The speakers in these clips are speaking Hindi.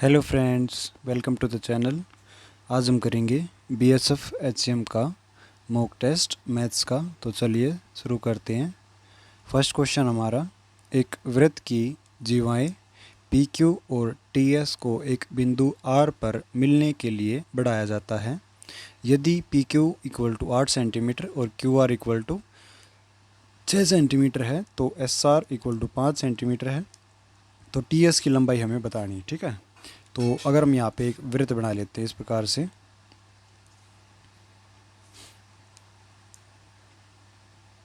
Hello friends, welcome to the channel. आज हम करेंगे बीएसएफ एचसीएम का मॉक टेस्ट मैथ्स का। तो चलिए शुरू करते हैं। फर्स्ट क्वेश्चन हमारा, एक वृत्त की जीवाएं पी क्यू और टी एस को एक बिंदु आर पर मिलने के लिए बढ़ाया जाता है। यदि P Q equal to 8 centimetre और Q R equal to 6 centimetre है तो S R equal to 5 centimetre है। तो टी एस की लंबाई हमें बतानी है, ठीक है। तो अगर हम यहाँ पे एक वृत्त बना लेते हैं इस प्रकार से,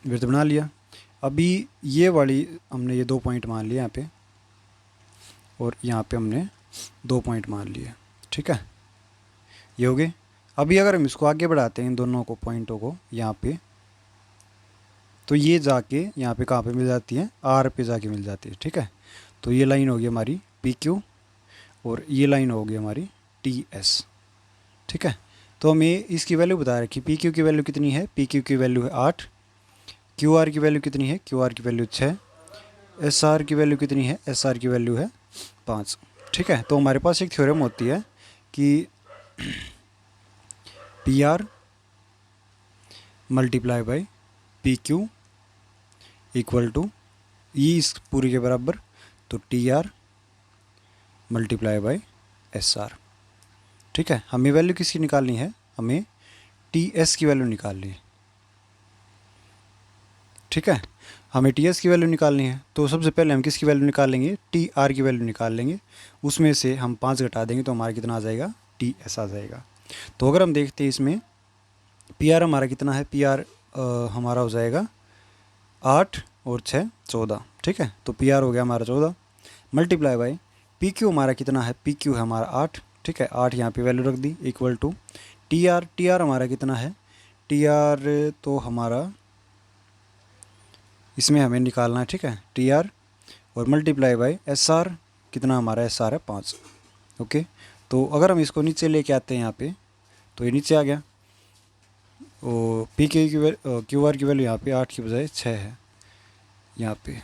वृत्त बना लिया। अभी ये वाली हमने ये 2 पॉइंट मान लिए यहाँ पे, और यहाँ पे हमने 2 पॉइंट मान लिए, ठीक है। ये हो गए। अभी अगर हम इसको आगे बढ़ाते हैं इन दोनों को पॉइंटों को यहाँ पे, तो ये जाके यहाँ पे कहाँ पे मिल जाती है, आर पे जाके मिल जाती है, ठीक है। तो ये लाइन होगी हमारी पी क्यू और ये लाइन होगी हमारी टी एस, ठीक है। तो हमें इसकी वैल्यू बता रखी, पी क्यू की वैल्यू कितनी है, पी क्यू की वैल्यू है 8, क्यू आर की वैल्यू कितनी है, क्यू आर की वैल्यू 6, एस आर की वैल्यू कितनी है, एस आर की वैल्यू है 5, ठीक है। तो हमारे पास एक थ्योरम होती है कि P R multiply by P Q equal to E इस पूरी के बराबर, तो T R multiply by S R, ठीक है। हमें वैल्यू किसकी निकालनी है, हमें टी एस की वैल्यू निकालनी है, ठीक है। हमें टी एस की वैल्यू निकालनी है। तो सबसे पहले हम किसकी वैल्यू निकालेंगे, टी आर की वैल्यू निकाल लेंगे। उसमें से हम 5 घटा देंगे तो हमारा कितना आ जाएगा, टी एस आ जाएगा। तो अगर हम देखते हैं इसमें पी आर हमारा कितना है, पी आर हमारा हो जाएगा 8 और 6 14, ठीक है। तो पी आर हो गया हमारा 14 मल्टीप्लाई बाई पी क्यू हमारा कितना है, पी क्यू है हमारा 8, ठीक है। 8 यहाँ पे वैल्यू रख दी equal to T R, T R हमारा कितना है, टी आर तो हमारा इसमें हमें निकालना है, ठीक है, टी आर और मल्टीप्लाई बाई एस आर, कितना हमारा एस आर है 5, ओके। तो अगर हम इसको नीचे लेके आते हैं यहाँ पे, तो ये नीचे आ गया। और पी क्यू की वैल्यू, क्यू आर की वैल्यू यहाँ पे 8 की बजाय 6 है यहाँ पे,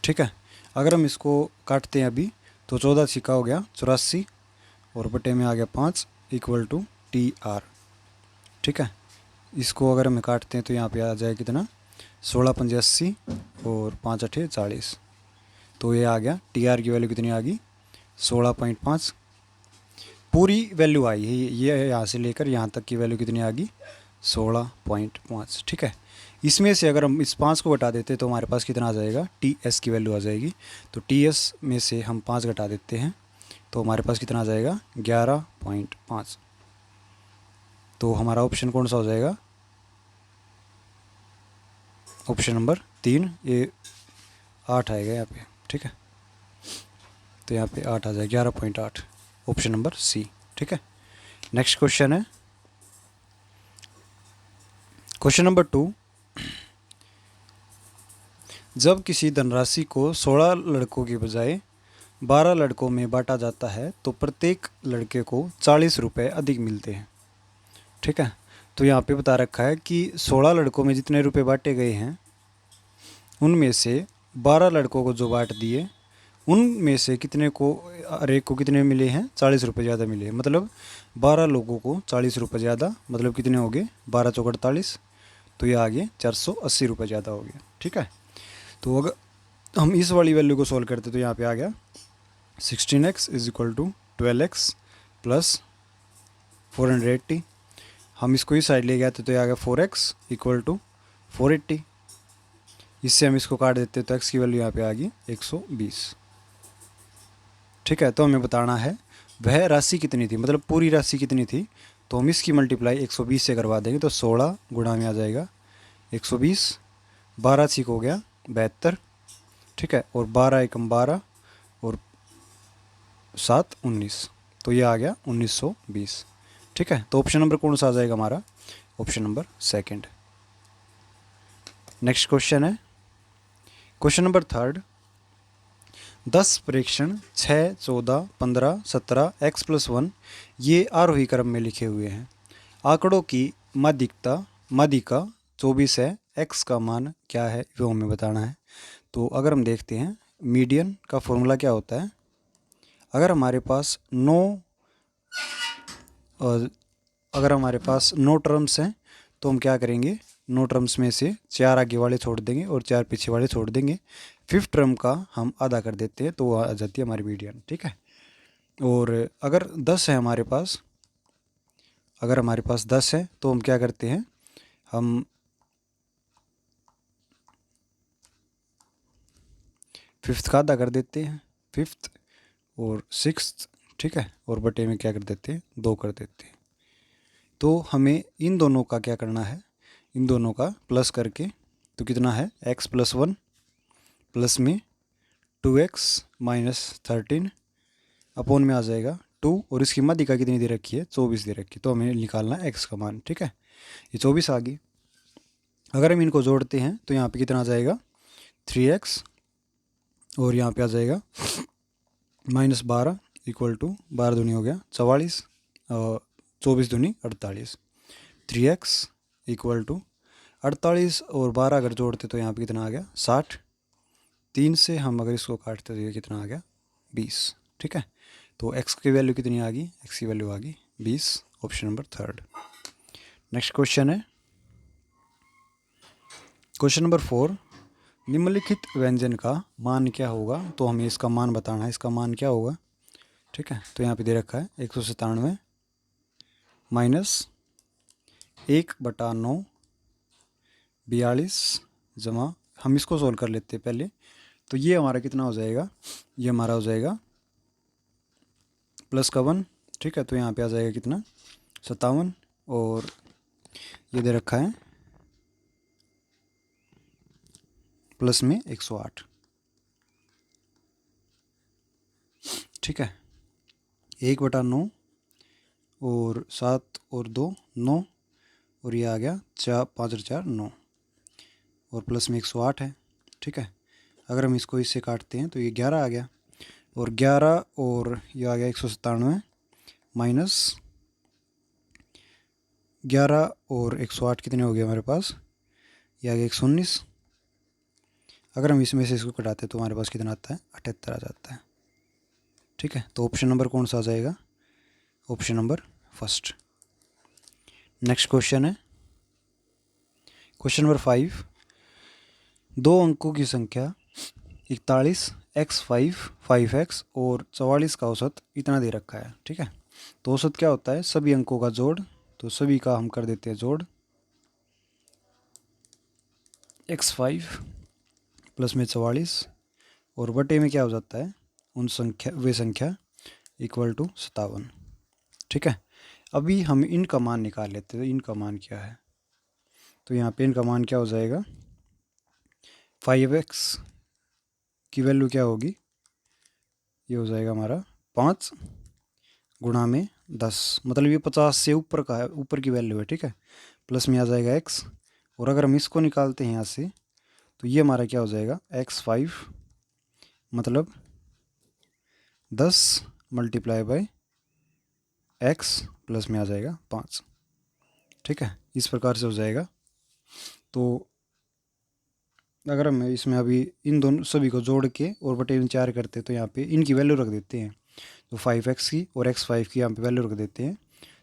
ठीक है। अगर हम इसको काटते हैं अभी, तो 14 छिका हो गया 84 और बटे में आ गया 5 इक्वल टू टी आर, ठीक है। इसको अगर हम काटते हैं तो यहाँ पे आ जाए कितना, 16 पंजे 80 और 5 अठे 40। तो ये आ गया टी आर की वैल्यू कितनी आ गई, 16.5। पूरी वैल्यू आई है ये यहाँ से लेकर यहाँ तक की वैल्यू कितनी आ गई, 16.5, ठीक है। इसमें से अगर हम इस 5 को घटा देते तो हमारे पास कितना आ जाएगा, टी एस की वैल्यू आ जाएगी। तो टी एस में से हम 5 घटा देते हैं तो हमारे पास कितना आ जाएगा, 11.5। तो हमारा ऑप्शन कौन सा हो जाएगा, ऑप्शन नंबर 3, ये 8 आएगा यहाँ पे, ठीक है। तो यहाँ पे 8 आ जाएगा, 11.8, ऑप्शन नंबर सी, ठीक है। नेक्स्ट क्वेश्चन है क्वेश्चन नंबर 2। जब किसी धनराशि को 16 लड़कों की बजाय 12 लड़कों में बांटा जाता है तो प्रत्येक लड़के को 40 रुपये अधिक मिलते हैं, ठीक है। तो यहाँ पे बता रखा है कि 16 लड़कों में जितने रुपए बांटे गए हैं उनमें से 12 लड़कों को जो बांट दिए उनमें से कितने को, हर एक को कितने मिले हैं, 40 रुपये ज़्यादा मिले हैं। मतलब 12 लोगों को 40 रुपये ज़्यादा, मतलब कितने हो गए, 12 चौक 48, तो ये आगे 480 रुपये ज़्यादा हो गया, ठीक है। तो अगर हम इस वाली वैल्यू को सोल्व करते तो यहाँ पे आ गया 16x is equal to 12x plus 480। हम इसको इस साइड ले गए तो ये आ गया 4x इक्वल टू 480। इससे हम इसको काट देते तो x की वैल्यू यहाँ पे आ गई 120, ठीक है। तो हमें बताना है वह राशि कितनी थी, मतलब पूरी राशि कितनी थी। तो हम इसकी मल्टीप्लाई 120 से करवा देंगे तो 16 गुणा में आ जाएगा 120, 12 छीक हो गया 72, ठीक है। और 12 एकम 12 और 7 19, तो ये आ गया 1920, ठीक है। तो ऑप्शन नंबर कौन सा आ जाएगा हमारा, option number second. Next question है क्वेश्चन नंबर 3। 10 प्रेक्षण 6 14 15 17 x+1 ये आरोही क्रम में लिखे हुए हैं। आंकड़ों की माध्यिका 24 है, x का मान क्या है वो हमें बताना है। तो अगर हम देखते हैं मीडियन का फॉर्मूला क्या होता है, अगर हमारे पास 9 अगर हमारे पास 9 टर्म्स हैं तो हम क्या करेंगे, 9 टर्म्स में से 4 आगे वाले छोड़ देंगे और 4 पीछे वाले छोड़ देंगे, फिफ्थ टर्म का हम आधा कर देते हैं तो वो आ जाती है हमारी मीडियन। ठीक है। और अगर 10 है हमारे पास, अगर हमारे पास 10 है तो हम क्या करते हैं, हम फिफ्थ का आधा कर देते हैं, फिफ्थ और सिक्स्थ। ठीक है। और बटे में क्या कर देते हैं, 2 कर देते हैं। तो हमें इन दोनों का क्या करना है, इन दोनों का प्लस करके, तो कितना है x+1 प्लस में 2x - 13 अपोन में आ जाएगा 2, और इसकी माध्यिका कितनी दे रखी है, 24 दे रखी है, तो हमें निकालना है x का मान। ठीक है। ये 24 आ गई। अगर हम इनको जोड़ते हैं तो यहाँ पे कितना आ जाएगा, 3x, और यहाँ पे आ जाएगा -12 इक्वल टू 12 दूनी हो गया 44, और 24 दूनी 48। 3x इक्वल टू 48 और 12 अगर जोड़ते तो यहाँ पे कितना आ गया, 60। 3 से हम अगर इसको काटते तो ये कितना आ गया, 20। ठीक है। तो x की वैल्यू कितनी आ गई, x की वैल्यू आ गई 20, ऑप्शन नंबर 3। नेक्स्ट क्वेश्चन है क्वेश्चन नंबर 4, निम्नलिखित व्यंजन का मान क्या होगा, तो हमें इसका मान बताना है, इसका मान क्या होगा। ठीक है। तो यहाँ पे दे रखा है 197 माइनस 1/9 42 जमा, हम इसको सोल्व कर लेते हैं पहले। तो ये हमारा कितना हो जाएगा, ये हमारा हो जाएगा प्लस का 1। ठीक है। तो यहाँ पे आ जाएगा कितना, 57, और ये दे रखा है प्लस में 108। ठीक है। 1/9 और 7 और 2 9, और ये आ गया 4 5 और 4 9, और प्लस में 108 है। ठीक है। अगर हम इसको इससे काटते हैं तो ये 11 आ गया, और 11 और ये आ गया 197 माइनस 11 और 108 कितने हो गए हमारे पास, ये आ गया 119। अगर हम इसमें से इसको कटाते हैं तो हमारे पास कितना आता है, 78 आ जाता है। ठीक है। तो ऑप्शन नंबर कौन सा आ जाएगा, option number first. Next question है क्वेश्चन नंबर 5, 2 अंकों की संख्या 41 x5 5x और 44 का औसत इतना दे रखा है। ठीक है। तो औसत क्या होता है, सभी अंकों का जोड़, तो सभी का हम कर देते हैं जोड़, x5 प्लस में 44, और बटे में क्या हो जाता है, उन संख्या वे संख्या इक्वल टू 57। ठीक है। अभी हम इनका मान निकाल लेते हैं, तो इनका मान क्या है, तो यहाँ पे इनका मान क्या हो जाएगा, 5x की वैल्यू क्या होगी, ये हो जाएगा हमारा 5 गुणा में 10, मतलब ये 50 से ऊपर का है, ऊपर की वैल्यू है। ठीक है। प्लस में आ जाएगा x, और अगर हम इसको निकालते हैं यहाँ से तो ये हमारा क्या हो जाएगा, x5 मतलब 10 मल्टीप्लाई बाय x प्लस में आ जाएगा 5। ठीक है। इस प्रकार से हो जाएगा। तो अगर हम इसमें अभी इन दोनों सभी को जोड़ के और बटे में 4 करते हैं तो यहाँ पे इनकी वैल्यू रख देते हैं, तो 5x की और x5 की यहाँ पे वैल्यू रख देते हैं।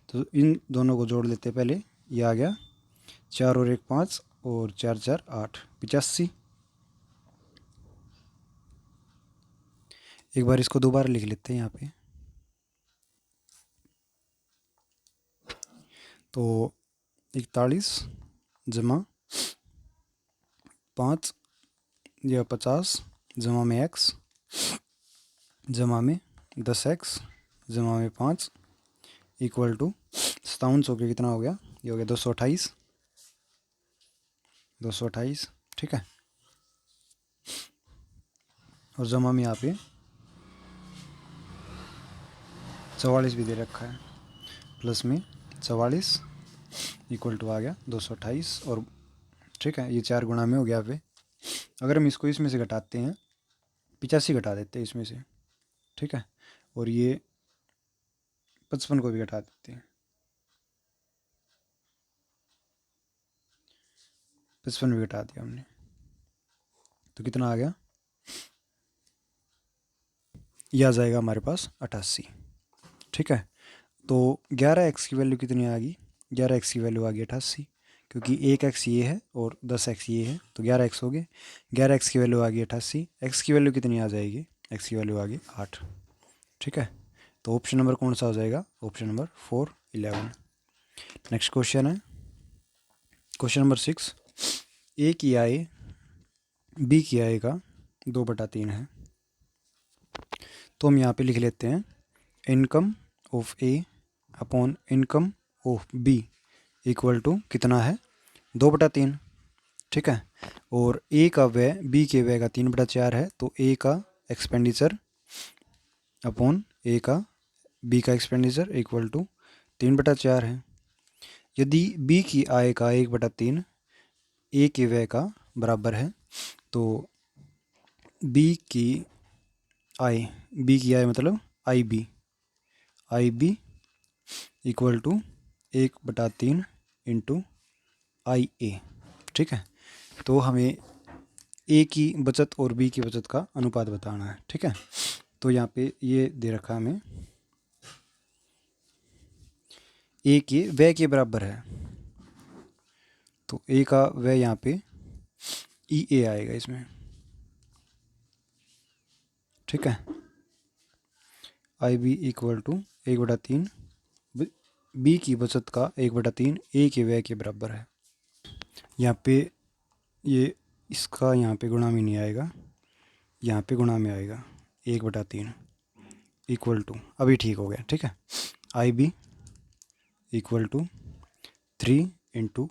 तो इन दोनों को जोड़ लेते हैं पहले, ये आ गया 4 और 1 5, और 4 4 8 85। एक बार इसको दोबारा लिख लेते हैं यहाँ पे, तो 41 जमा 5 या 50 जमा में x जमा में 10x जमा में 5 इक्वल टू 57 सौ के कितना हो गया, ये हो गया 228, 228। ठीक है। और जमा में यहाँ पे 44 भी दे रखा है, प्लस में 44 इक्वल टू आ गया 228, और ठीक है ये 4 गुणा में हो गया पे। अगर हम इसको इसमें से घटाते हैं, 85 घटा देते हैं इसमें से। ठीक है। और ये 55 को भी घटा देते हैं, 55 भी घटा दिया हमने, तो कितना आ गया ये आ जाएगा हमारे पास 88। ठीक है, तो 11x की वैल्यू कितनी आ गई? 11x की वैल्यू आ गई 88, क्योंकि 1x ये है और 10x ये है, तो 11x हो गए। 11x की वैल्यू आ गई 88, x की वैल्यू कितनी आ जाएगी? x की वैल्यू आ गई 8। ठीक है, तो ऑप्शन नंबर कौन सा हो जाएगा? Option number 4, 11। नेक्स्ट क्वेश्चन है क्वेश्चन नंबर 6। ए की आय बी की आय का 2/3 है, तो हम यहाँ पे लिख लेते हैं income of A upon income of B equal to कितना है? 2/3। ठीक है, और ए का व्यय बी के व्यय का 3/4 है, तो ए का एक्सपेंडिचर अपॉन ए का बी का एक्सपेंडिचर इक्वल टू 3/4 है। यदि बी की आय का 1/3 ए के व्यय का बराबर है, तो बी की आय मतलब आई बी इक्वल टू 1/3 इंटू आई ए। ठीक है, तो हमें ए की बचत और बी की बचत का अनुपात बताना है। ठीक है, तो यहाँ पे ये दे रखा है हमें, ए के व्यय के बराबर है, तो ए का व्यय यहाँ पे ई ए आएगा इसमें। ठीक है, I B equal to 1/3 B की बचत का 1/3 ए के व्यय के बराबर है। यहाँ पे ये इसका यहाँ पे गुणा में नहीं आएगा, यहाँ पे गुणा में आएगा 1/3 इक्वल टू, अभी ठीक हो गया। ठीक है, I B equal to 3 into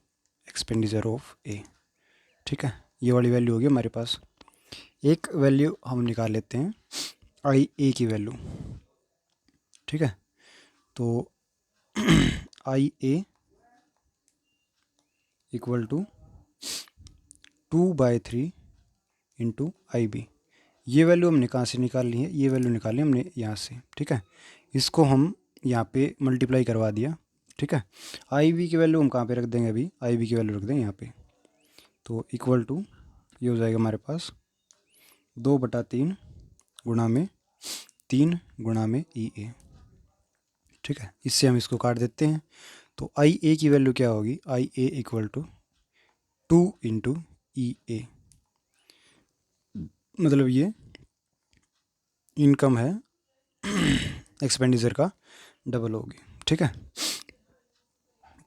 expenditure of A. ठीक है, ये वाली वैल्यू होगी हमारे पास। एक वैल्यू हम निकाल लेते हैं आई ए की वैल्यू। ठीक है, तो I A equal to 2/3 into I B. ये वैल्यू हमने कहाँ से निकालनी है? ये वैल्यू निकाली हमने यहाँ से। ठीक है, इसको हम यहाँ पे मल्टीप्लाई करवा दिया। ठीक है, आई बी की वैल्यू हम कहाँ पे रख देंगे? अभी आई बी की वैल्यू रख देंगे यहाँ पे, तो इक्वल टू ये हो जाएगा हमारे पास 2/3 गुणा में 3 गुणा में ई ए। ठीक है, इससे हम इसको काट देते हैं, तो आई ए की वैल्यू क्या होगी? आई ए इक्वल टू 2 इंटू ई ए, मतलब ये इनकम है एक्सपेंडिचर का डबल होगी। ठीक है,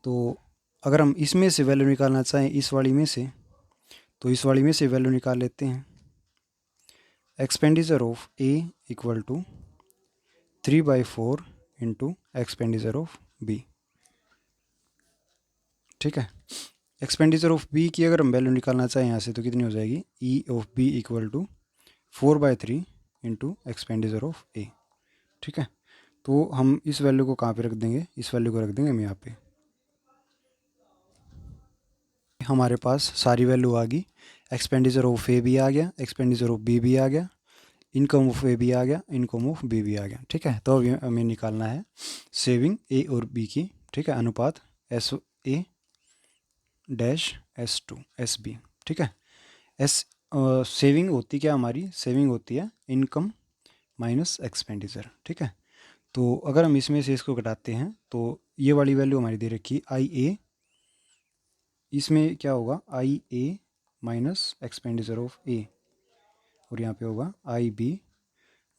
तो अगर हम इसमें से वैल्यू निकालना चाहें इस वाली में से, तो इस वाली में से वैल्यू निकाल लेते हैं। Expenditure of A equal to 3/4 into expenditure of B. ठीक है, एक्सपेंडिचर ऑफ बी की अगर हम वैल्यू निकालना चाहें यहाँ से, तो कितनी हो जाएगी? E of B equal to 4/3 into expenditure of A. ठीक है, तो हम इस वैल्यू को कहाँ पे रख देंगे? इस वैल्यू को रख देंगे हम यहाँ पे। हमारे पास सारी वैल्यू आ गई। एक्सपेंडिचर ऑफ ए भी आ गया, एक्सपेंडिचर ऑफ बी भी आ गया, इनकम ऑफ ए भी आ गया, इनकम ऑफ बी भी आ गया। ठीक है, तो अभी हमें निकालना है सेविंग ए और बी की। ठीक है, अनुपात S A dash S2 S B. ठीक है, एस सेविंग होती क्या हमारी? सेविंग होती है इनकम माइनस एक्सपेंडिचर। ठीक है, तो अगर हम इसमें से इसको घटाते हैं, तो ये वाली वैल्यू हमारी दे रखी आई ए, इसमें क्या होगा? I A minus expenditure of A, और यहाँ पे होगा I B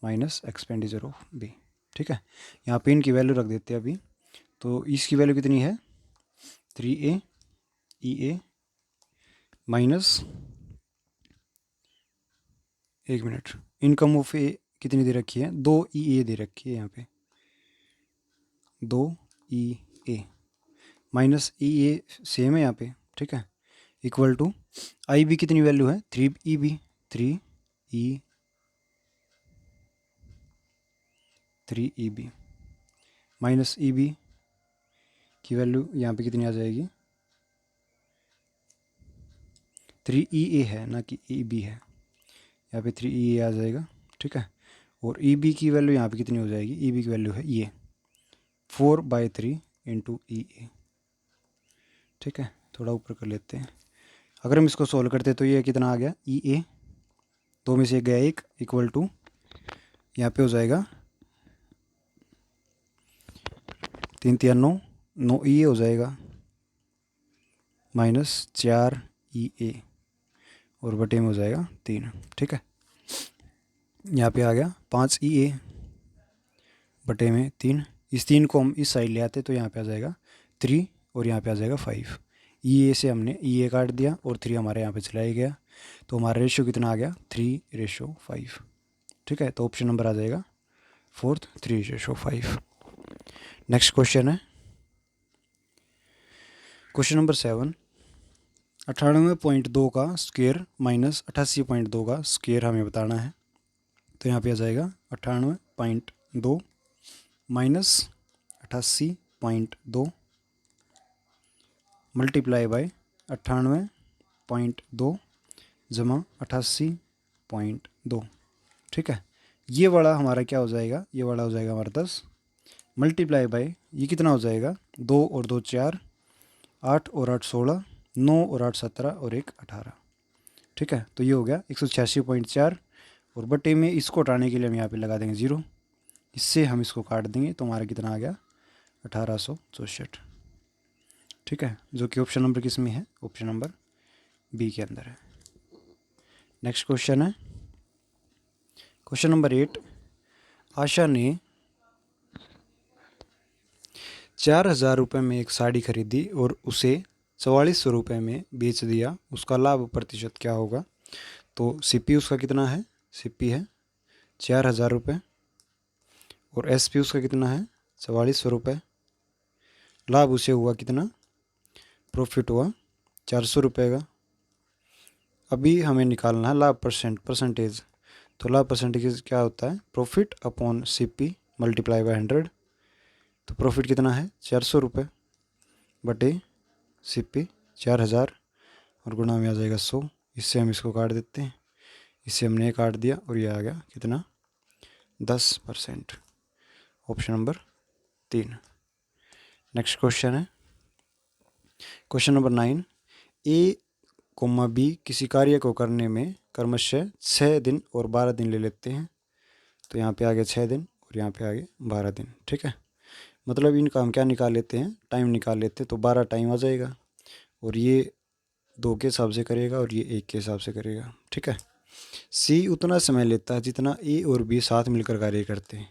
minus expenditure of B. ठीक है, यहाँ पे इनकी वैल्यू रख देते हैं अभी, तो इसकी वैल्यू कितनी है? 3A ई ए माइनस, एक मिनट, इनकम ऑफ ए कितनी दे रखी है? 2 EA दे रखी है यहाँ पे, 2 EA माइनस EA सेम है यहाँ पे। ठीक है, इक्वल टू आई बी कितनी वैल्यू है? 3EB, 3EB माइनस EB की वैल्यू यहाँ पे कितनी आ जाएगी? 3EA है ना कि EB है, यहाँ पे 3EA आ जाएगा। ठीक है, और EB की वैल्यू यहाँ पे कितनी हो जाएगी? EB की वैल्यू है ये 4/3 इंटू EA। ठीक है, थोड़ा ऊपर कर लेते हैं। अगर हम इसको सोल्व करते तो ये कितना आ गया? EA, दो में से गया एक, इक्वल टू यहाँ पे हो जाएगा 3 तिया 9, 9 ई ए हो जाएगा माइनस 4 ई ए और बटे में हो जाएगा 3। ठीक है, यहाँ पे आ गया 5 ई ए बटे में 3। इस 3 को हम इस साइड ले आते तो यहाँ पे आ जाएगा 3 और यहाँ पे आ जाएगा 5। ई ए से हमने ई ए काट दिया और 3 हमारे यहाँ पे चला ही गया, तो हमारा रेशियो कितना आ गया 3:5। ठीक है, तो ऑप्शन नंबर आ जाएगा फोर्थ 3:5। नेक्स्ट क्वेश्चन है क्वेश्चन नंबर 7। 98.2 का स्क्वायर माइनस 88.2 का स्क्वायर हमें बताना है। तो यहाँ पे आ जाएगा 98.2 माइनस 88.2 मल्टीप्लाई बाय 98.2 जमा 88.2। ठीक है, ये वाला हमारा क्या हो जाएगा, ये वाला हो जाएगा हमारा 10 मल्टीप्लाई बाय ये कितना हो जाएगा 2 और 2 4, 8 और 8 16, 9 और 8 17 और 1 18। ठीक है, तो ये हो गया 186.4 और बटे में इसको हटाने के लिए हम यहाँ पे लगा देंगे 0, इससे हम इसको काट देंगे तो हमारा कितना आ गया 1864। ठीक है, जो कि ऑप्शन नंबर किस में है, ऑप्शन नंबर बी के अंदर है। नेक्स्ट क्वेश्चन है क्वेश्चन नंबर 8। आशा ने 4000 रुपये में एक साड़ी खरीदी और उसे 4400 रुपये में बेच दिया, उसका लाभ प्रतिशत क्या होगा। तो सीपी उसका कितना है, सीपी है 4000 रुपये और एसपी उसका कितना है 4400 रुपये। लाभ उसे हुआ कितना, प्रॉफिट हुआ 400 रुपये का। अभी हमें निकालना है लाभ परसेंटेज। तो लाभ परसेंटेज क्या होता है, profit upon CP multiply by 100। तो प्रॉफिट कितना है 400 रुपये बटे सीपी 4000 और गुणा में आ जाएगा 100। इससे हम इसको काट देते हैं, इससे हमने काट दिया और ये आ गया कितना 10%। Option number 3। नेक्स्ट क्वेश्चन है क्वेश्चन नंबर 9। ए कोमा बी किसी कार्य को करने में क्रमशः 6 दिन और 12 दिन ले लेते हैं। तो यहाँ पे आ गया 6 दिन और यहाँ पे आ गए 12 दिन। ठीक है, मतलब इनका हम क्या निकाल लेते हैं, टाइम निकाल लेते हैं। तो 12 टाइम आ जाएगा और ये 2 के हिसाब से करेगा और ये 1 के हिसाब से करेगा। ठीक है, सी उतना समय लेता है जितना ए और बी साथ मिलकर कार्य करते हैं।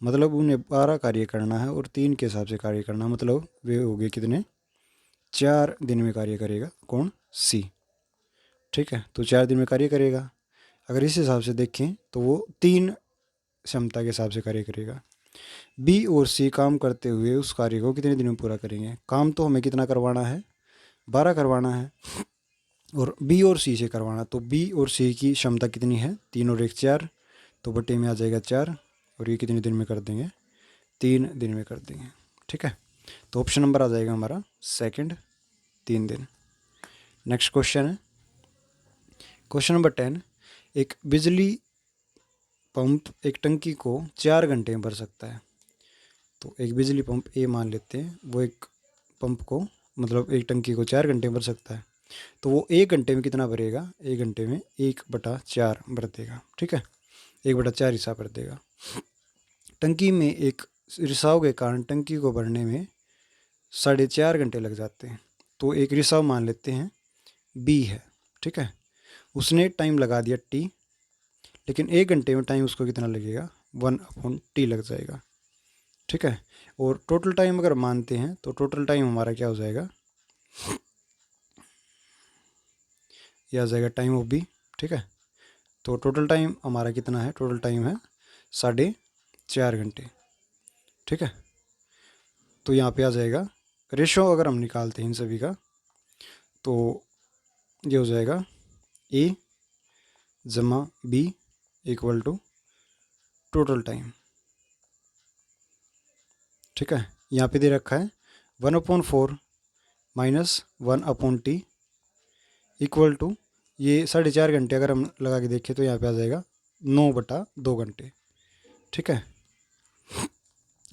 मतलब उन्हें 12 कार्य करना है और 3 के हिसाब से कार्य करना, मतलब वे हो गए कितने 4 दिन में कार्य करेगा कौन, सी। ठीक है, तो 4 दिन में कार्य करेगा। अगर इस हिसाब से देखें तो वो 3 क्षमता के हिसाब से कार्य करेगा। बी और सी काम करते हुए उस कार्य को कितने दिन में पूरा करेंगे। काम तो हमें कितना करवाना है 12 करवाना है और बी और सी से करवाना। तो बी और सी की क्षमता कितनी है 3 और 1 4, तो बटे में आ जाएगा 4 और ये कितने दिन में कर देंगे 3 दिन में कर देंगे। ठीक है, तो ऑप्शन नंबर आ जाएगा हमारा सेकंड 3 दिन। नेक्स्ट क्वेश्चन है क्वेश्चन नंबर 10। एक बिजली पंप एक टंकी को 4 घंटे में भर सकता है। तो एक बिजली पंप ए मान लेते हैं, वो एक पंप को मतलब एक टंकी को 4 घंटे में भर सकता है। तो वो 1 घंटे में कितना भरेगा, 1 घंटे में 1/4 भर देगा। ठीक है, 1/4 हिस्सा भर देगा। टंकी में एक रिसाव के कारण टंकी को भरने में 4.5 घंटे लग जाते हैं। तो एक रिसाव मान लेते हैं बी है। ठीक है, उसने टाइम लगा दिया टी, लेकिन 1 घंटे में टाइम उसको कितना लगेगा 1/t लग जाएगा। ठीक है, और टोटल टाइम अगर मानते हैं तो टोटल टाइम हमारा क्या हो जाएगा, यह आ जाएगा टाइम ऑफ बी। ठीक है, तो टोटल टाइम हमारा कितना है, टोटल टाइम है 4.5 घंटे। ठीक है, तो यहाँ पे आ जाएगा रेशो अगर हम निकालते हैं इन सभी का तो ये हो जाएगा ए जमा B equal to total time. ठीक है, यहाँ पे दे रखा है 1/4 माइनस 1/t इक्वल टू ये 4.5 घंटे अगर हम लगा के देखें तो यहाँ पे आ जाएगा 9/2 घंटे। ठीक है,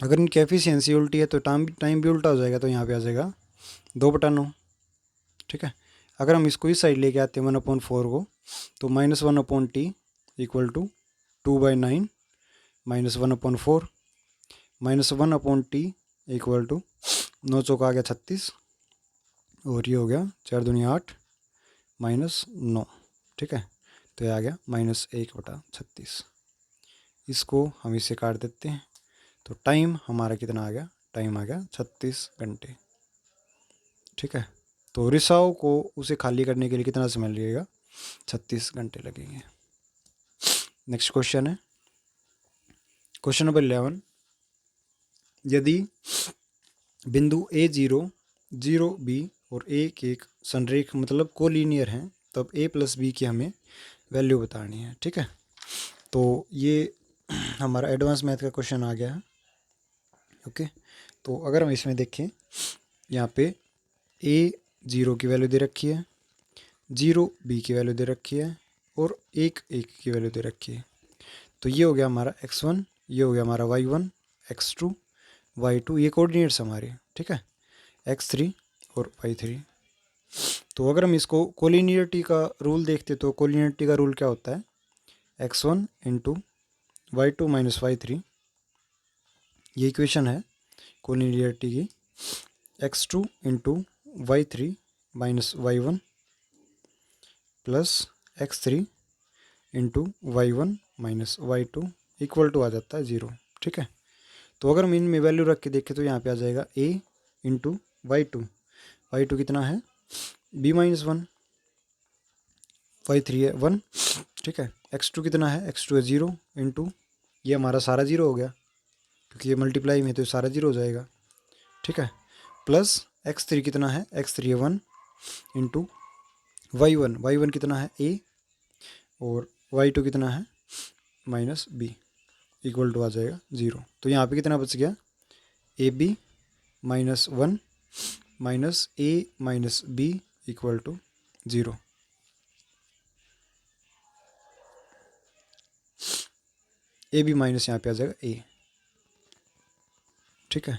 अगर इनकी एफिशिएंसी उल्टी है तो टाइम भी उल्टा हो जाएगा, तो यहाँ पे आ जाएगा 2/9। ठीक है, अगर हम इसको इस साइड लेके आते हैं 1/4 को तो -1/t equal to 2/9 -1/4 -1/t equal to 9 चौका आ गया 36 और ये हो गया 4 दूनी 8 -9। ठीक है, तो ये आ गया -1/36। इसको हम इसे काट देते हैं तो टाइम हमारा कितना आ गया, टाइम आ गया 36 घंटे। ठीक है, तो रिसाव को उसे खाली करने के लिए कितना समय लगेगा, 36 घंटे लगेंगे। नेक्स्ट क्वेश्चन है क्वेश्चन नंबर 11। यदि बिंदु A0, 0B और एक संरेख मतलब कोलिनियर हैं तब A + B की हमें वैल्यू बतानी है। ठीक है, तो ये हमारा एडवांस मैथ का क्वेश्चन आ गया है। ओके, तो अगर हम इसमें देखें, यहाँ पे A0 की वैल्यू दे रखी है, 0B की वैल्यू दे रखी है और 1 की वैल्यू दे रखी है। तो ये हो गया हमारा x1, ये हो गया हमारा y1, x2, y2, ये कोऑर्डिनेट्स हमारे। ठीक है, x3 और y3। तो अगर हम इसको कोलिनियरिटी का रूल देखते तो कोलिनियरिटी का रूल क्या होता है, x1 into y2 minus y3, ये इक्वेशन है कोलिनियरिटी की। x2 into y3 minus y1 plus x3 into y1 minus y2 equal to आ जाता है 0। ठीक है, तो अगर हम इनमें वैल्यू रख के देखें तो यहाँ पे आ जाएगा a इंटू y2 कितना है b-1, y3 है 1। ठीक है, x2 कितना है, x2 है 0 इंटू, ये हमारा सारा 0 हो गया क्योंकि ये मल्टीप्लाई में तो सारा 0 हो जाएगा। ठीक है, प्लस x3 कितना है, x3 है 1 इंटू y1 कितना है a और y2 कितना है माइनस b इक्वल टू आ जाएगा 0। तो यहाँ पे कितना बच गया, AB -1 minus a minus b equal to 0। AB minus यहाँ पे आ जाएगा a। ठीक है,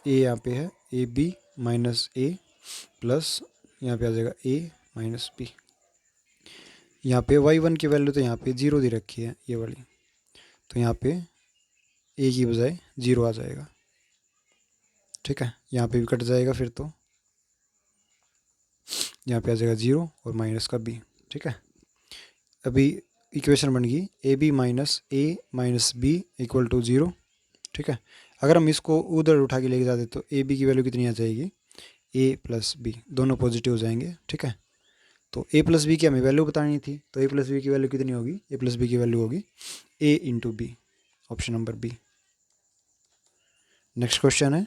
a यहाँ पे है AB माइनस a प्लस यहाँ पे आ जाएगा a माइनस b। यहाँ पे y1 की वैल्यू तो यहाँ पे 0 दे रखी है ये वाली, तो यहाँ पे a की बजाय 0 आ जाएगा। ठीक है, यहाँ पे भी कट जाएगा फिर तो यहाँ पे आ जाएगा 0 और माइनस का b। ठीक है, अभी इक्वेशन बन गई AB minus a minus b equal to 0। ठीक है, अगर हम इसको उधर उठा के लेके जाते तो AB की वैल्यू कितनी आ जाएगी, a प्लस b, दोनों पॉजिटिव हो जाएंगे। ठीक है, तो a प्लस बी की हमें वैल्यू बतानी थी, तो a प्लस बी की वैल्यू कितनी होगी, a प्लस बी की वैल्यू होगी a into B, option number B. Next question है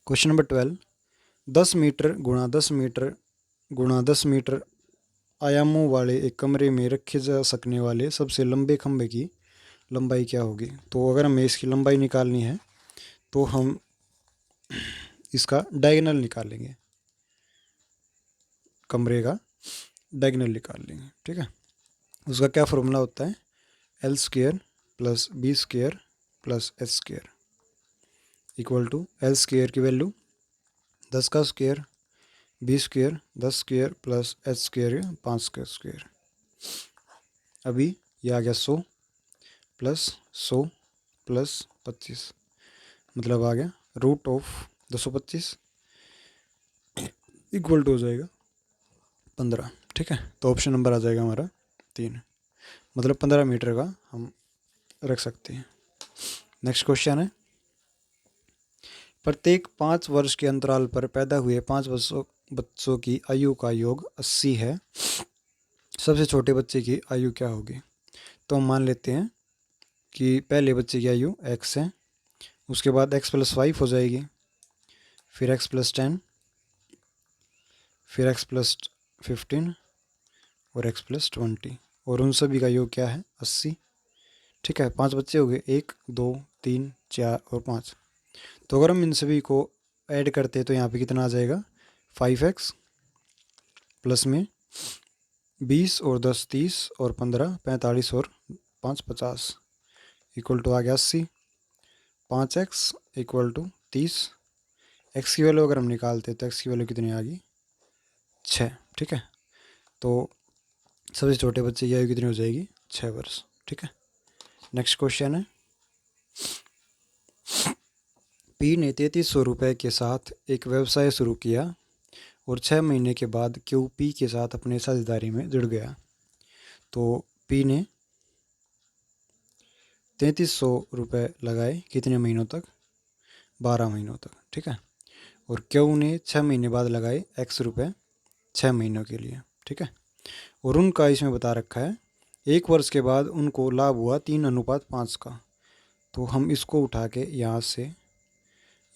क्वेश्चन नंबर 12। 10 मीटर गुणा 10 मीटर गुणा 10 मीटर आयामों वाले एक कमरे में रखे जा सकने वाले सबसे लंबे खंभे की लंबाई क्या होगी। तो अगर हमें इसकी लंबाई निकालनी है तो हम इसका डायगोनल निकालेंगे, कमरे का डायगोनल निकाल लेंगे। ठीक है, उसका क्या फॉर्मूला होता है, L² plus B² plus H² equal to L² की वैल्यू 10 का स्क्वायर, B² 10² प्लस H² 5 का स्क्वायर। अभी ये आ गया 100 प्लस 100 प्लस 25 मतलब आ गया रूट ऑफ 225 इक्वल टू हो जाएगा 15। ठीक है, तो ऑप्शन नंबर आ जाएगा हमारा 3, मतलब 15 मीटर का हम रख सकते हैं। नेक्स्ट क्वेश्चन है, प्रत्येक 5 वर्ष के अंतराल पर पैदा हुए 5 बच्चों की आयु का योग 80 है, सबसे छोटे बच्चे की आयु क्या होगी। तो हम मान लेते हैं कि पहले बच्चे की आयु x है, उसके बाद x + 5 हो जाएगी, फिर x + 10, फिर x + 15 और x + 20 और उन सभी का योग क्या है 80। ठीक है, 5 बच्चे हो गए, 1 2 3 4 और 5। तो अगर हम इन सभी को ऐड करते हैं तो यहाँ पे कितना आ जाएगा 5x प्लस में 20 और 10 30 और 15 45 और 5 50 इक्वल टू आ गया 80। 5x इक्वल टू 30, x की वैल्यू अगर हम निकालते तो x की वैल्यू कितनी आ गई 6। ठीक है, तो सबसे छोटे बच्चे की आयु कितनी हो जाएगी 6 वर्ष। ठीक है। नेक्स्ट क्वेश्चन है, पी ने 3300 रुपये के साथ एक व्यवसाय शुरू किया और 6 महीने के बाद क्यू पी के साथ अपने साझेदारी में जुड़ गया। तो पी ने 3300 रुपये लगाए कितने महीनों तक? 12 महीनों तक, ठीक है। और क्यू ने 6 महीने बाद लगाए एक्स रुपये 6 महीनों के लिए, ठीक है। और उनका इसमें बता रखा है 1 वर्ष के बाद उनको लाभ हुआ 3:5 का। तो हम इसको उठा के यहाँ से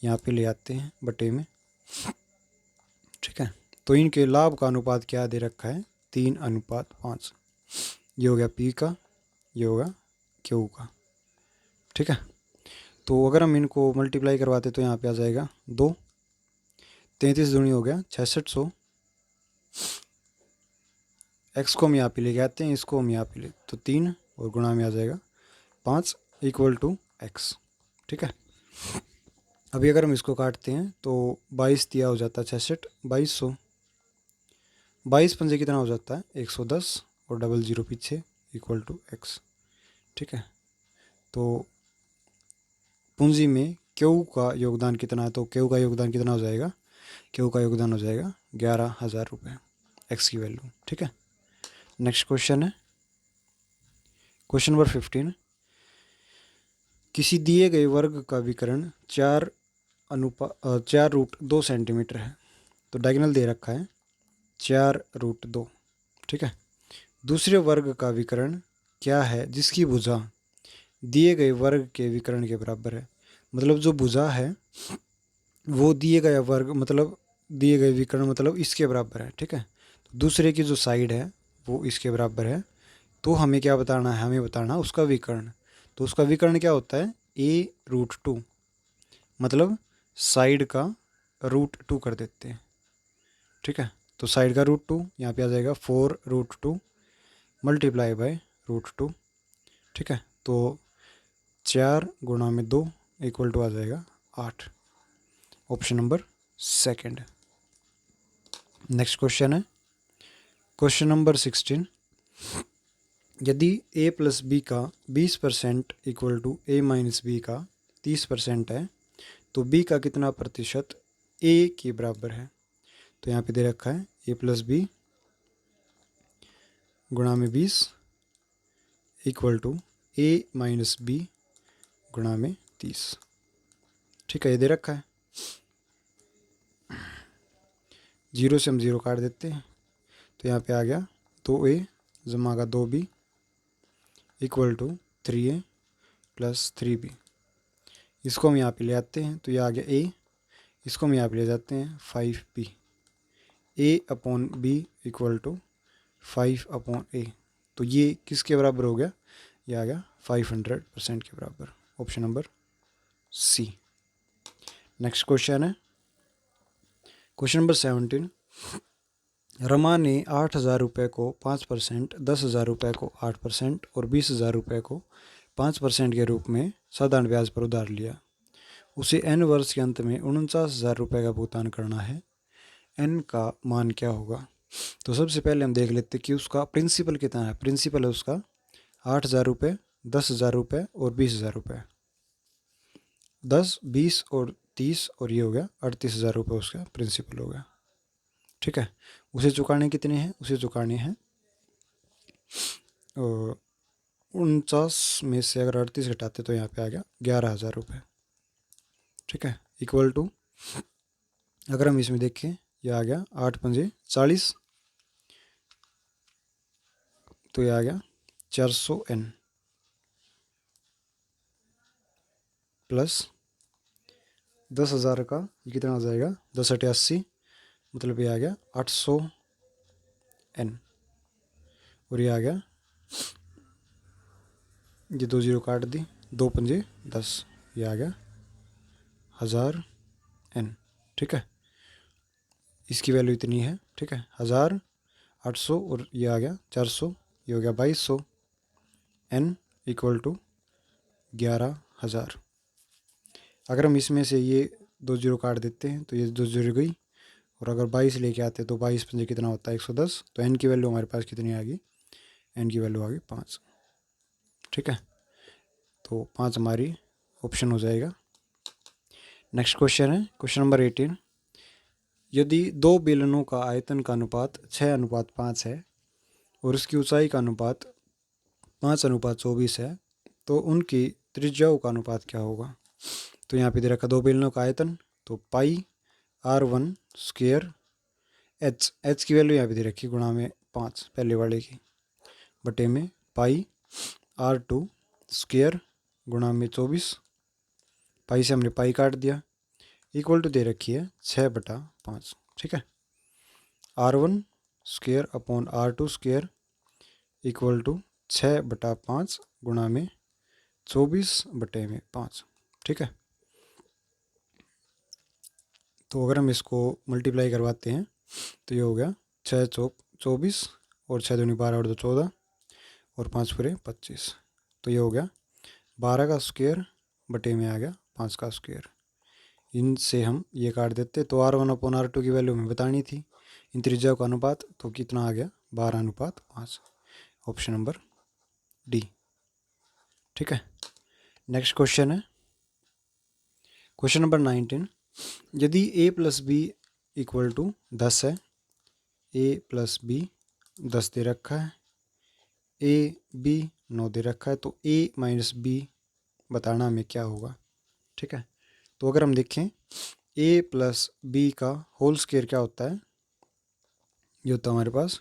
यहाँ पे ले आते हैं बटे में, ठीक है। तो इनके लाभ का अनुपात क्या दे रखा है? 3:5। ये हो गया पी का, ये होगा क्यू का, ठीक है। तो अगर हम इनको मल्टीप्लाई करवाते तो यहाँ पे आ जाएगा 2, 33 दूनी हो गया 6600, एक्स को हम यहाँ पे लेके आते हैं, इसको हम यहाँ पे ले तो 3 और गुणा में आ जाएगा 5 इक्वल टू एक्स, ठीक है। अभी अगर हम इसको काटते हैं तो 22 दिया हो जाता है 66, 2200, 22 पंजे कितना हो जाता है 110 और डबल जीरो पीछे इक्वल टू एक्स, ठीक है। तो पूंजी में क्यू का योगदान कितना है? तो क्यू का योगदान कितना हो जाएगा? क्यू का योगदान हो जाएगा 11,000 रुपये, एक्स की वैल्यू, ठीक है। नेक्स्ट क्वेश्चन है, क्वेश्चन नंबर 15, किसी दिए गए वर्ग का विकर्ण 4√2 सेंटीमीटर है। तो डायगोनल दे रखा है 4√2, ठीक है। दूसरे वर्ग का विकर्ण क्या है जिसकी भुजा दिए गए वर्ग के विकर्ण के बराबर है? मतलब जो भुजा है वो दिए गए वर्ग मतलब दिए गए विकर्ण मतलब इसके बराबर है, ठीक है। तो दूसरे की जो साइड है वो इसके बराबर है। तो हमें क्या बताना है? हमें बताना उसका विकर्ण। तो उसका विकर्ण क्या होता है? a√2, मतलब साइड का √2 कर देते हैं, ठीक है। तो साइड का √2 यहाँ पे आ जाएगा 4√2 मल्टीप्लाई बाय √2, ठीक है। तो 4 गुणा में 2 इक्वल टू आ जाएगा 8, option number second. Next question है, क्वेश्चन नंबर 16, यदि a प्लस बी का 20% equal to a minus B का 30% है तो b का कितना प्रतिशत a के बराबर है? तो यहाँ पे दे रखा है a प्लस बी गुणा में 20 equal to a minus B गुणा में 30, ठीक है। ये दे रखा है, जीरो से हम जीरो काट देते हैं तो यहाँ पे आ गया 2a जमा का 2b equal to 3a plus 3b। इसको हम यहाँ पे ले आते हैं तो ये आ गया a, इसको हम यहाँ पे ले जाते हैं 5b, a upon b equal to 5/a। तो ये किसके बराबर हो गया? ये आ गया 500% के बराबर, option number C. Next question है, क्वेश्चन नंबर 17, रमा ने 8,000 रुपये को 5%, 10,000 रुपये को 8% और 20,000 रुपये को 5% के रूप में साधारण ब्याज पर उधार लिया। उसे n वर्ष के अंत में 49,000 रुपये का भुगतान करना है, n का मान क्या होगा? तो सबसे पहले हम देख लेते कि उसका प्रिंसिपल कितना है। प्रिंसिपल है उसका 8,000 रुपये, 10,000 रुपये और 20,000 रुपये। 10, 20 और 30 और ये हो गया 38,000 रुपये उसका प्रिंसिपल हो गया, ठीक है। उसे चुकाने कितने हैं? उसे चुकाने हैं 49 में से अगर 38 घटाते तो यहाँ पे आ गया 11,000 रुपये, ठीक है। इक्वल टू अगर हम इसमें देखें ये आ गया 8 पंजे 40, तो ये आ गया 400n प्लस 10,000 का ये कितना हो जाएगा 10×8 = 80, मतलब ये आ गया 800n और ये आ गया, ये 2 जीरो काट दी, 2 पंजे 10, ये आ गया 1000n, ठीक है। इसकी वैल्यू इतनी है, ठीक है। 1000, 800 और ये आ गया 400, ये हो गया 2200, n इक्वल टू 11,000। अगर हम इसमें से ये 2 जीरो काट देते हैं तो ये 2 जीरो गई, और अगर 22 लेके आते तो 22 पंजे कितना होता है 110। तो n की वैल्यू हमारे पास कितनी आ गई? n की वैल्यू आ गई 5, ठीक है, तो 5 हमारी ऑप्शन हो जाएगा। नेक्स्ट क्वेश्चन है क्वेश्चन नंबर 18। यदि दो बेलनों का आयतन का अनुपात 6:5 है और उसकी ऊंचाई का अनुपात 5:24 है तो उनकी त्रिज्याओं का अनुपात क्या होगा। तो यहाँ पे दे रखा दो बेलनों का आयतन, तो पाई r1² एच की वैल्यू यहाँ पे दे रखी गुणा में 5 पहले वाले की, बटे में पाई r2² गुणा में 24, पाई से हमने पाई काट दिया, इक्वल टू दे रखी है 6/5। ठीक है, r1² upon r2² equal to 6/5 गुणा में 24/5। ठीक है, तो अगर हम इसको मल्टीप्लाई करवाते हैं तो ये हो गया 6 चौक 24 और 6 दूनी 12 और 2 14 और 5 पूरे 25। तो ये हो गया 12 का स्क्वायर बटे में आ गया 5 का स्क्वायर। इनसे हम ये काट देते तो r1 अपॉन r2 की वैल्यू हमें बतानी थी, इन त्रिज्याओं का अनुपात, तो कितना आ गया 12:5। Option number D. ठीक है, नेक्स्ट क्वेश्चन है क्वेश्चन नंबर 19। यदि a plus B equal to 10 है, a प्लस बी 10 दे रखा है, a b 9 दे रखा है, तो a माइनस बी बताना हमें क्या होगा। ठीक है, तो अगर हम देखें a प्लस बी का होल स्क्वायर क्या होता है, ये होता है हमारे पास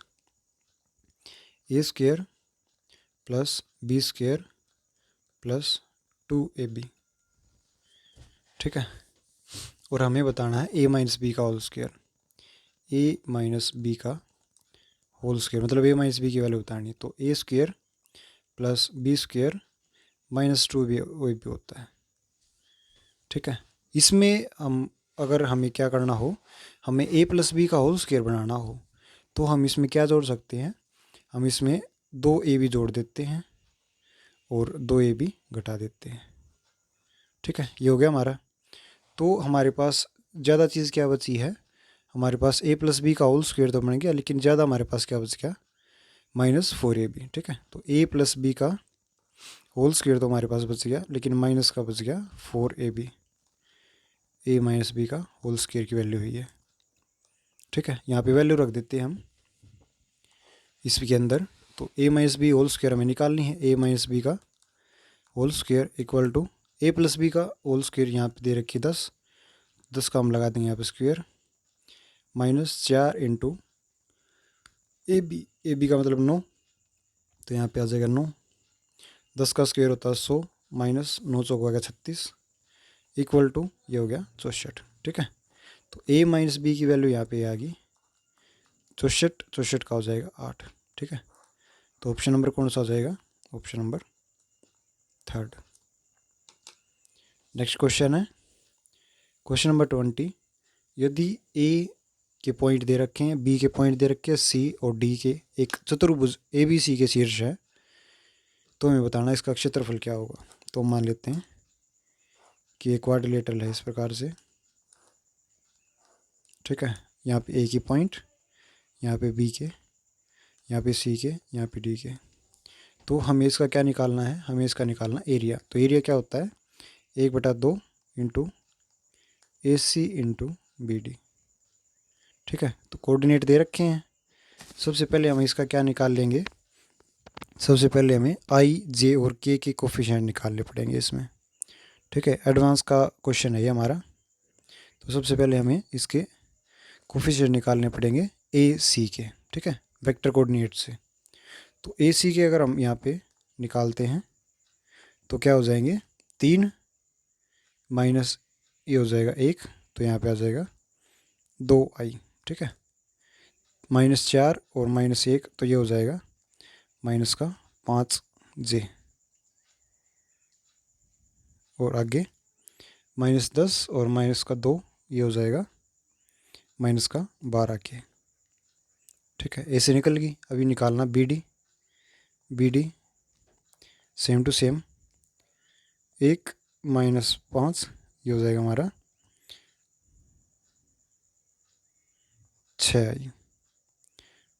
a² plus b² plus 2ab। ठीक है, और हमें बताना है a माइनस बी का whole square, a minus B का होल स्क्वायर मतलब a माइनस बी की वैल्यू बतानी है, तो a² plus b² minus 2ab होता है। ठीक है, इसमें हम अगर हमें क्या करना हो, हमें a प्लस बी का होल स्क्वायर बनाना हो तो हम इसमें क्या जोड़ सकते हैं, हम इसमें 2ab जोड़ देते हैं और 2ab घटा देते हैं। ठीक है, ये हो गया हमारा। तो हमारे पास ज़्यादा चीज़ क्या बची है, हमारे पास a प्लस बी का होल स्क्वायर तो बन गया, लेकिन ज़्यादा हमारे पास क्या बच गया, -4ab। ठीक है, तो a प्लस बी का होल स्क्वायर तो हमारे पास बच गया, लेकिन माइनस का बच गया 4ab, a माइनस बी का होल स्क्वायर की वैल्यू हुई है। ठीक है, यहाँ पे वैल्यू रख देते हैं हम इसके अंदर, तो a minus B whole square हमें निकालनी है, a माइनस बी का whole square equal to a plus B का होल स्क्वायर यहाँ पे दे रखी 10 का हम लगा देंगे यहाँ पे स्क्वायर, -4 इंटू ए बी का मतलब 9, तो यहाँ पे आ जाएगा 9, 10 का स्क्वायर होता है 100, माइनस 9 चौक हो गया 36, इक्वल टू ये हो गया 64। ठीक है, तो a माइनस बी की वैल्यू यहाँ पे आ गई 64 का हो जाएगा 8। ठीक है, तो ऑप्शन नंबर कौन सा हो जाएगा, option number 3rd। Next question है क्वेश्चन नंबर 20। यदि a के पॉइंट दे रखे हैं, b के पॉइंट दे रखे हैं, c और d के एक चतुर्भुज ABC के शीर्ष है, तो हमें बताना इसका क्षेत्रफल क्या होगा। तो मान लेते हैं कि एक क्वाड्रिलेटरल है इस प्रकार से। ठीक है, यहाँ पे a की पॉइंट, यहाँ पे b के, यहाँ पे c के, यहाँ पे d के, तो हमें इसका क्या निकालना है, हमें इसका निकालना एरिया। तो एरिया क्या होता है 1/2 इंटू AC इंटू BD। ठीक है, तो कोऑर्डिनेट दे रखे हैं, सबसे पहले हम इसका क्या निकाल लेंगे, सबसे पहले हमें I, J और K के कोफिशिएंट निकालने पड़ेंगे इसमें। ठीक है, एडवांस का क्वेश्चन है ये हमारा, तो सबसे पहले हमें इसके कोफिशिएंट निकालने पड़ेंगे AC के। ठीक है, वेक्टर कोऑर्डिनेट से, तो AC के अगर हम यहाँ पे निकालते हैं तो क्या हो जाएंगे 3 माइनस ये हो जाएगा 1, तो यहाँ पे आ जाएगा 2I। ठीक है, -4 और -1 तो ये हो जाएगा माइनस का 5J, और आगे -10 और -2 ये हो जाएगा -12K। ठीक है, ऐसे निकल गई। अभी निकालना BD सेम टू सेम 1 -5 ये हो जाएगा हमारा 6I,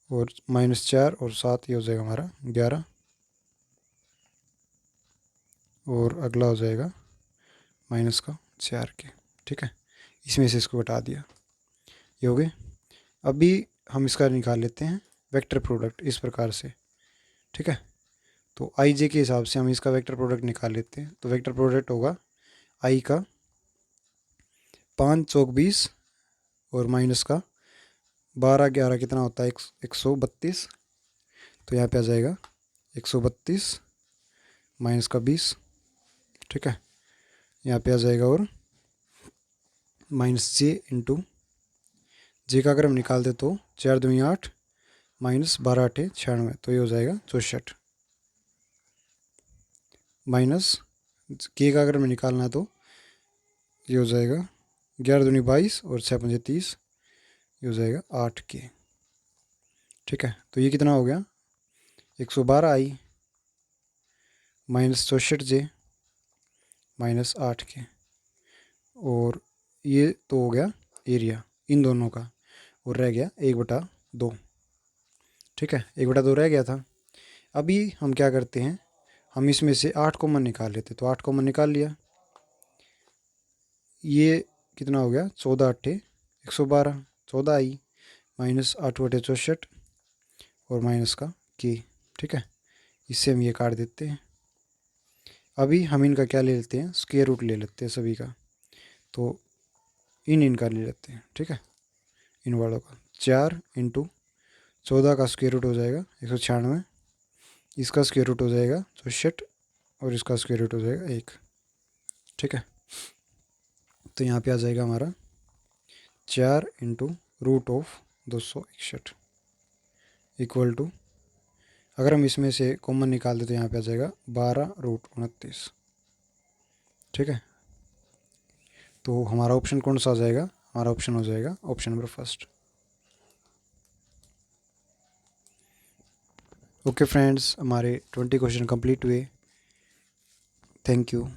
और -4 और 7 ये हो जाएगा हमारा 11। और अगला हो जाएगा माइनस का 4k। ठीक है, इसमें से इसको घटा दिया, ये हो गए। अभी हम इसका निकाल लेते हैं वेक्टर प्रोडक्ट इस प्रकार से। ठीक है, तो आई जे के हिसाब से हम इसका वेक्टर प्रोडक्ट निकाल लेते हैं। तो वेक्टर प्रोडक्ट होगा आई का 5 चौक 20 और माइनस का 12 11 कितना होता है 132। तो यहाँ पे आ जाएगा 132 माइनस का 20। ठीक है, यहाँ पे आ जाएगा और माइनस जे इंटू जे का अगर हम निकाल दे तो 4 दूनी 8 माइनस 12 8 96, तो ये हो जाएगा 64। माइनस के का अगर हमें निकालना है तो ये हो जाएगा 11 दूनी 22 और 6 पंजे 30, ये हो जाएगा 8k। ठीक है, तो ये कितना हो गया 112 आई माइनस 64 जे माइनस 8k। और ये तो हो गया एरिया इन दोनों का, और रह गया 1/2। ठीक है, 1/2 रह गया था। अभी हम क्या करते हैं, हम इसमें से 8 कॉमन निकाल लेते, तो 8 कॉमन निकाल लिया। ये कितना हो गया 14 8 112, 14 आई माइनस 8/64 और माइनस का के। ठीक है, इससे हम ये काट देते हैं। अभी हम इनका क्या ले लेते हैं, स्क्वायर रूट ले लेते हैं सभी का। तो इनका ले लेते हैं। ठीक है, इन वालों का 4 इंटू 14 का स्क्वायर रूट हो जाएगा 196, इसका स्क्वायर रूट हो जाएगा 64 और इसका स्क्वायर रूट हो जाएगा 1। ठीक है, तो यहाँ पे आ जाएगा हमारा 4 into root of 261 equal to, अगर हम इसमें से कॉमन निकाल दें तो यहाँ पे आ जाएगा 12√29। ठीक है, तो हमारा ऑप्शन कौन सा आ जाएगा, हमारा ऑप्शन हो जाएगा option number first. Okay friends, हमारे 20 क्वेश्चन कंप्लीट हुए। Thank you.